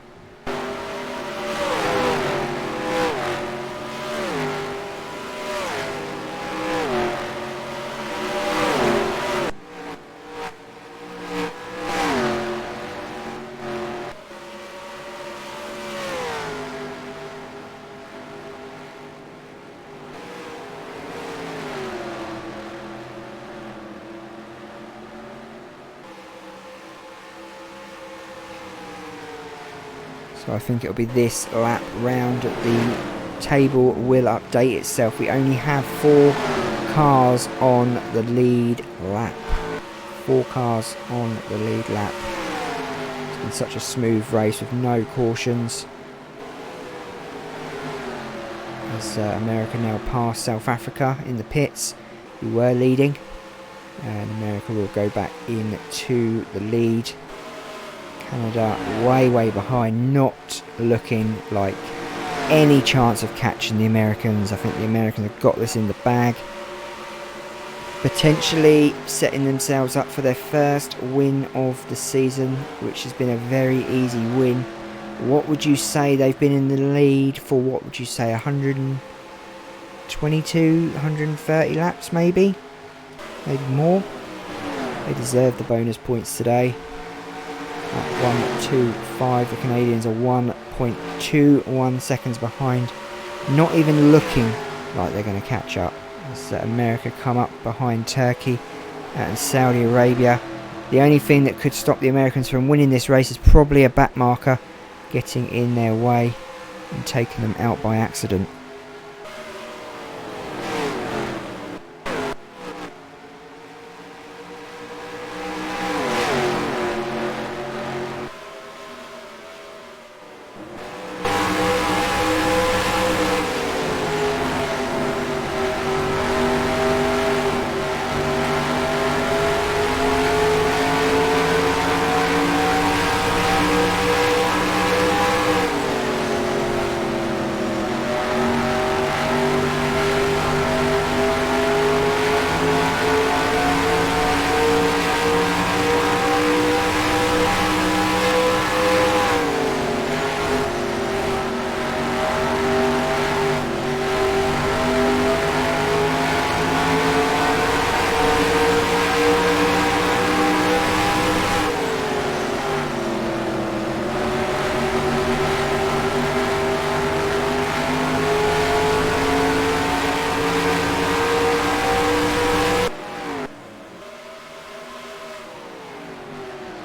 So I think it'll be this lap round. The table will update itself. We only have 4 cars on the lead lap. 4 cars on the lead lap. It's been such a smooth race with no cautions. As America now pass South Africa in the pits, who were leading. And America will go back into the lead. Canada way behind, not looking like any chance of catching the Americans. I think the Americans have got this in the bag. Potentially setting themselves up for their first win of the season, which has been a very easy win. What would you say they've been in the lead for? What would you say, 122, 130 laps maybe? Maybe more. They deserve the bonus points today. At 1.25, the Canadians are 1.21 seconds behind. Not even looking like they're going to catch up. As America come up behind Turkey and Saudi Arabia. The only thing that could stop the Americans from winning this race is probably a back marker getting in their way and taking them out by accident.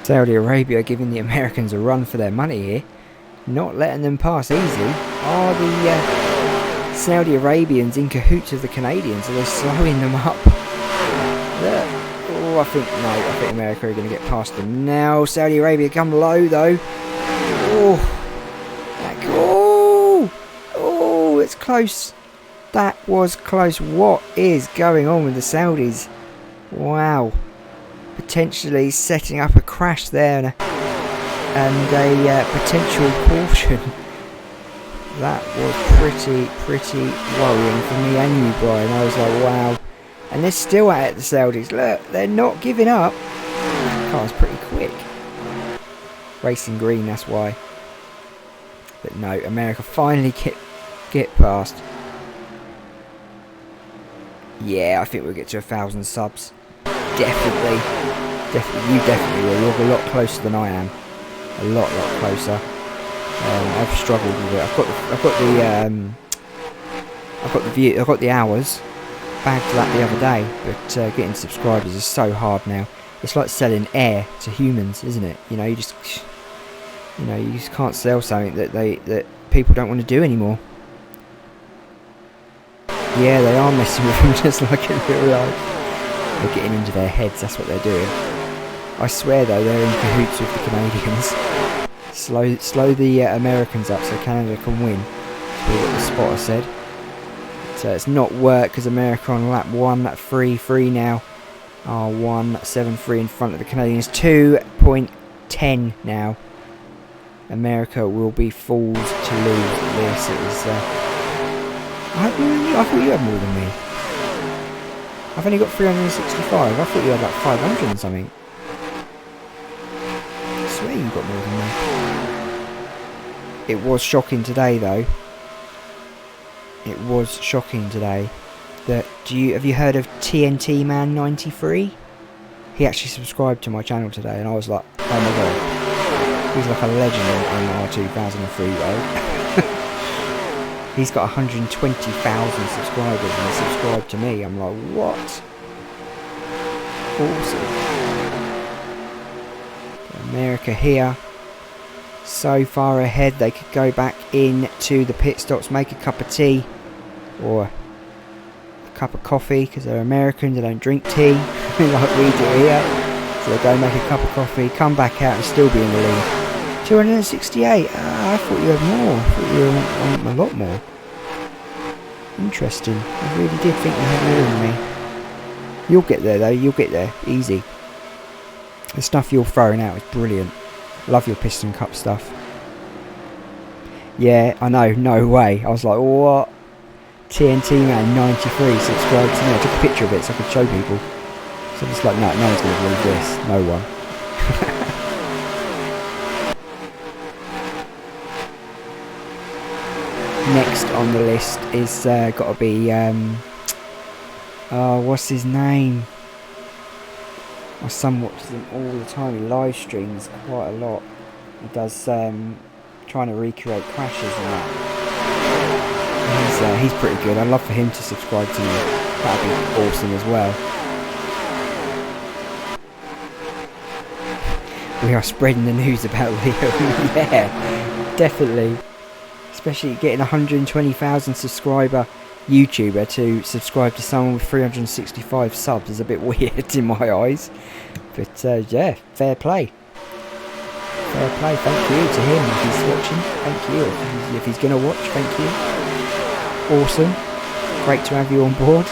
Saudi Arabia giving the Americans a run for their money here. Not letting them pass easy. Are the Saudi Arabians in cahoots with the Canadians? Are they slowing them up? Oh, I think America are going to get past them now. Saudi Arabia come low though. Oh, it's close. That was close. What is going on with the Saudis? Wow. Potentially setting up a crash there and a potential caution. That was pretty worrying for me and you, Brian. I was like, wow. And they're still at it, the Saudis. Look, they're not giving up. The car's pretty quick. Racing green, that's why. But no, America finally get past. Yeah, I think we'll get to 1,000 subs. Definitely. You definitely will. You're a lot closer than I am. A lot closer. I've struggled with it. I've got the hours. Bagged that the other day, but getting subscribers is so hard now. It's like selling air to humans, isn't it? You just can't sell something that people don't want to do anymore. Yeah, they are messing with them just like in real life. They're getting into their heads. That's what they're doing. I swear though, they're in cahoots with the Canadians. Slow the Americans up so Canada can win. That's what the spotter said. So it's not worked because America on lap 1, lap 3 now. Are 1.73 in front of the Canadians. 2.10 now. America will be fools to lose this. It was. I thought you had more than me. I've only got 365. I thought you had like 500 and something. I swear you got more than me. It was shocking today though. It was shocking today that have you heard of TNT Man 93? He actually subscribed to my channel today and I was like, oh my god, he's like a legend in our 2003 world. He's got 120,000 subscribers and he subscribed to me. I'm like, what? Awesome. America here. So far ahead, they could go back into the pit stops, make a cup of tea or a cup of coffee because they're American, they don't drink tea like we do here. So they go make a cup of coffee, come back out and still be in the lead. 268. I thought you had more. I thought you were on a lot more. Interesting. I really did think you had more than me. You'll get there though. You'll get there. Easy. The stuff you're throwing out is brilliant. Love your piston cup stuff. Yeah, I know. No way. I was like, what? TNT Man 93 subscribed to me. I took a picture of it so I could show people. So I'm just like, no one's going to believe this. No one. Next on the list is got to be what's his name? My son watches him all the time. He live streams quite a lot. He does trying to recreate crashes and that. He's pretty good. I'd love for him to subscribe to me. That'd be awesome as well. We are spreading the news about Leo. Yeah, definitely. Especially getting 120,000 subscriber YouTuber to subscribe to someone with 365 subs is a bit weird in my eyes. But yeah, fair play. Fair play. Thank you to him if he's watching. Thank you. If he's going to watch, thank you. Awesome. Great to have you on board.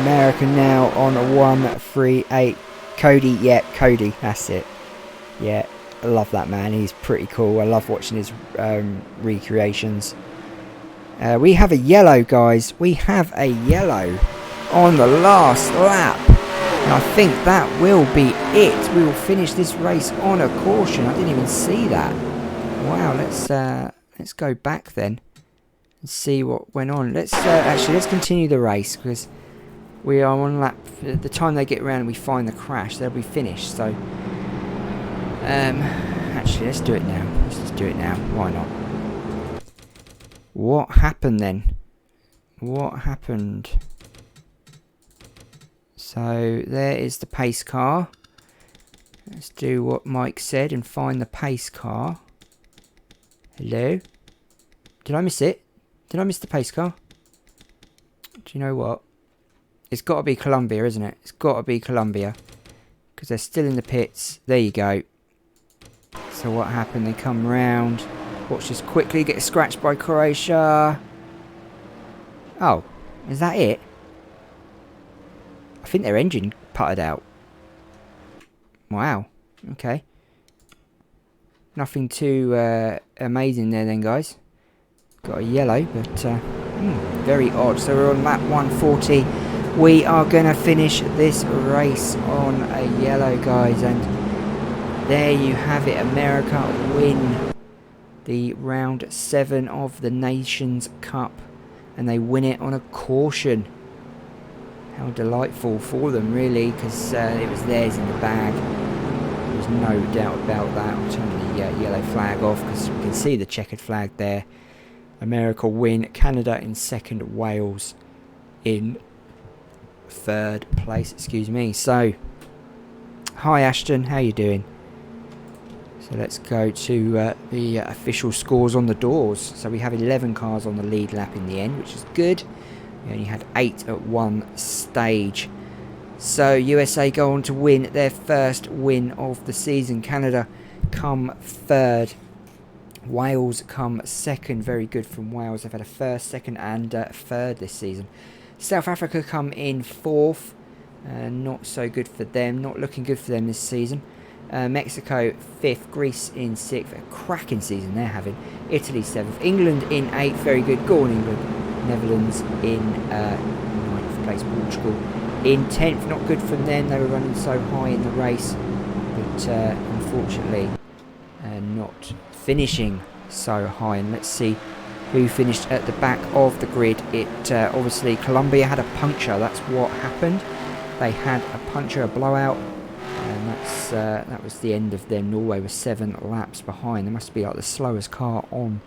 America now on a 138. Cody, yeah, Cody, that's it. Yeah, I love that man. He's pretty cool. I love watching his recreations. We have a yellow, guys. We have a yellow on the last lap. And I think that will be it. We will finish this race on a caution. I didn't even see that. Wow, let's go back then and see what went on. Let's continue the race because we are on lap. The time they get around and we find the crash, they'll be finished. So, actually, let's do it now. Let's just do it now. Why not? What happened then? What happened? So there is the pace car. Let's do what Mike said and find the pace car. Hello? Did I miss it? Did I miss the pace car? Do you know what? It's got to be Columbia, isn't it? It's got to be Columbia. Because they're still in the pits. There you go. So what happened? They come round. Watch this quickly. Get scratched by Croatia. Oh. Is that it? I think their engine putted out. Wow. Okay. Nothing too amazing there then, guys. Got a yellow, but very odd. So we're on lap 140. We are going to finish this race on a yellow, guys. And there you have it. America win the round 7 of the Nations Cup. And they win it on a caution. How delightful for them, really, because it was theirs in the bag. There's no doubt about that. I'll turn the yellow flag off because we can see the checkered flag there. America win. Canada in second. Wales in third place. Excuse me. So, hi Ashton, how you doing? So let's go to the official scores on the doors. So we have 11 cars on the lead lap in the end, which is good. We only had 8 at one stage. So USA go on to win their first win of the season. Canada come third. Wales come second. Very good from Wales. They've had a first, second and third this season. South Africa come in fourth. Not so good for them. Not looking good for them this season. Mexico 5th, Greece in 6th, a cracking season they're having. Italy 7th, England in 8th, very good, go on England. Netherlands in 9th place, Portugal in 10th, not good from them, they were running so high in the race, but unfortunately not finishing so high. And let's see who finished at the back of the grid. It obviously Colombia had a puncture, that's what happened. They had a puncture, a blowout. And that was the end of them. Norway was 7 laps behind. They must be like the slowest car on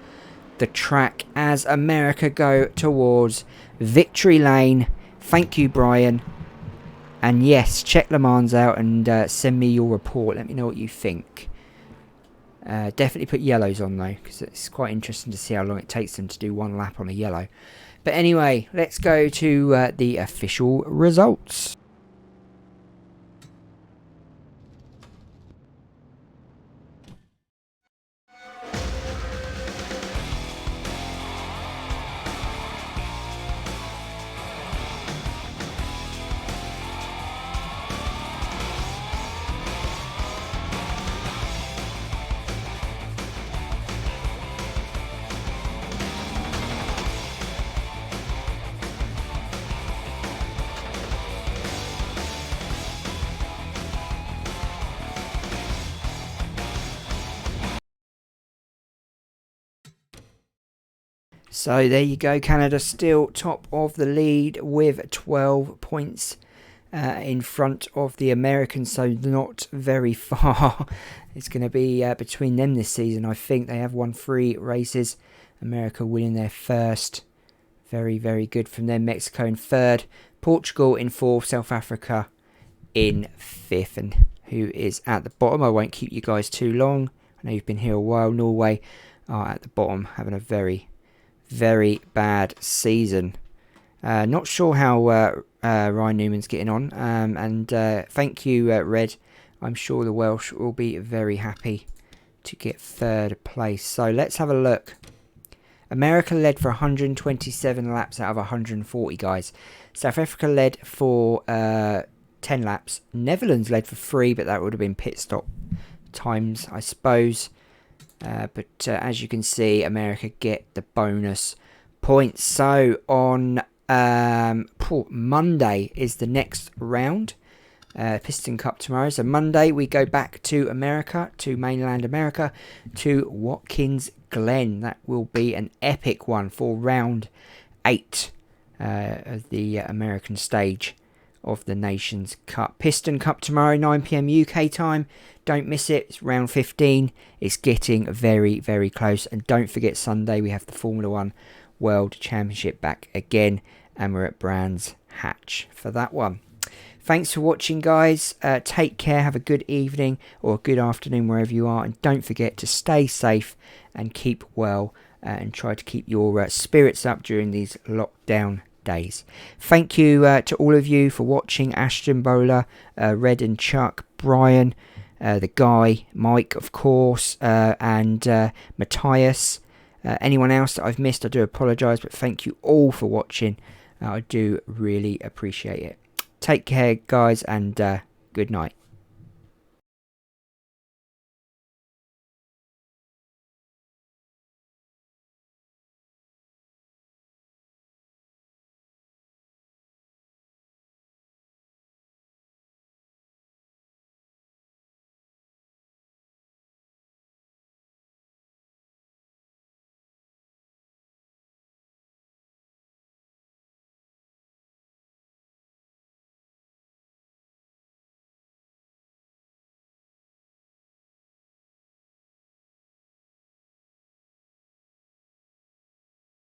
the track as America go towards victory lane. Thank you, Brian. And yes, check Le Mans out and send me your report. Let me know what you think. Definitely put yellows on though, because it's quite interesting to see how long it takes them to do one lap on a yellow. But anyway, let's go to the official results. So there you go, Canada still top of the lead with 12 points in front of the Americans, so not very far. It's going to be between them this season. I think they have won 3 races. America winning their first. Very, very good from them. Mexico in third. Portugal in fourth. South Africa in fifth. And who is at the bottom? I won't keep you guys too long. I know you've been here a while. Norway are at the bottom, having a very bad season. Not sure how Ryan Newman's getting on. And thank you, Red. I'm sure the Welsh will be very happy to get third place. So let's have a look. America led for 127 laps out of 140, guys. South Africa led for 10 laps. Netherlands led for 3, but that would have been pit stop times, I suppose. But as you can see, America get the bonus points. So on Monday is the next round. Piston Cup tomorrow. So Monday we go back to America, to mainland America, to Watkins Glen. That will be an epic one for round 8 of the American stage of the Nations Cup. Piston Cup tomorrow, 9 PM UK time. Don't miss it. It's round 15. It's getting very close. And don't forget, Sunday we have the Formula 1 World Championship back again, and we're at Brands Hatch for that one. Thanks for watching, guys. Take care. Have a good evening or a good afternoon wherever you are. And don't forget to stay safe and keep well, and try to keep your spirits up during these lockdown days. Thank you to all of you for watching. Ashton Bowler, Red and Chuck, Brian, the guy, Mike, of course, and Matthias. Anyone else that I've missed, I do apologise, but thank you all for watching. I do really appreciate it. Take care, guys, and good night.